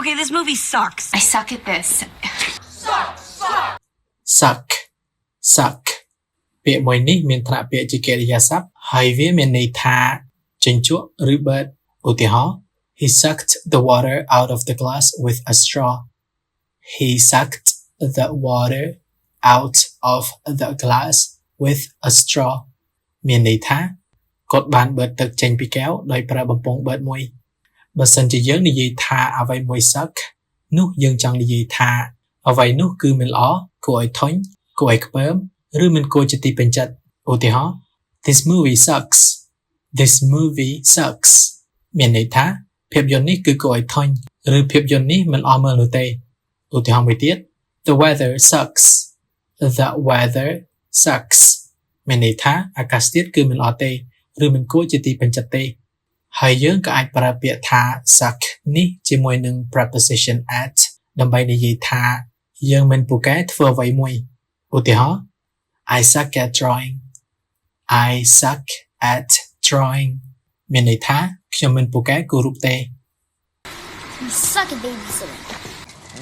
Okay, this movie sucks. I suck at this. suck suck ពាក្យមួយនេះមានថ្នាក់ពាក្យជាកិរិយាសព្ទហើយវាមានន័យថាចិញ្ចក់ឬបឺតឧទាហរណ៍ He sucked the water out of the glass with a straw. He sucked the water out of the glass with a straw. មានន័យថាគាត់បានបឺតទឹកចេញពីកែវដោយប្រើបំពង់បឺតមួយបើសិនជាយើងនិយាយថាអ្វីមួយ suck នោះយើងចង់និយាយថាអ្វីនោះគឺមិនល្អគួរឲ្យធុញគួរឲ្យខ្ពើមឬមិនគួរជាទីពេញចិត្តឧទាហរណ៍ This movie sucks. This movie sucks. មានន័យថាភាពយន្តនេះគឺគួរឲ្យធុញឬភាពយន្តនេះមិនល្អមើលនោះទេឧទាហរណ៍មួយទៀត The weather sucks. The weather sucks. មានន័យថាអាកាសធាតុគឺមិនល្អទេឬមិនគួរជាទីពេញចិត្តទេហើយយើងក៏អាចប្រើពាក្យថា suck នេះជាមួយនឹង preposition at ដើម្បីនិយាយថាយើងមិនពូកែធ្វើអ្វីមួយឧទាហរណ៍ I suck at drawing. I suck at drawing. មានន័យថាខ្ញុំមិនពូកែគូររូបទេ You suck at babysitting.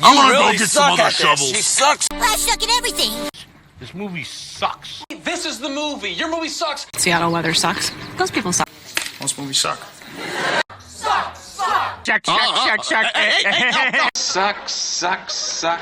I'm gonna go get some other shovels. He sucks. I suck at everything. This movie sucks. This is the movie. Your movie sucks. Seattle weather sucks. Those people suck. Most movies suck. Check. Suck.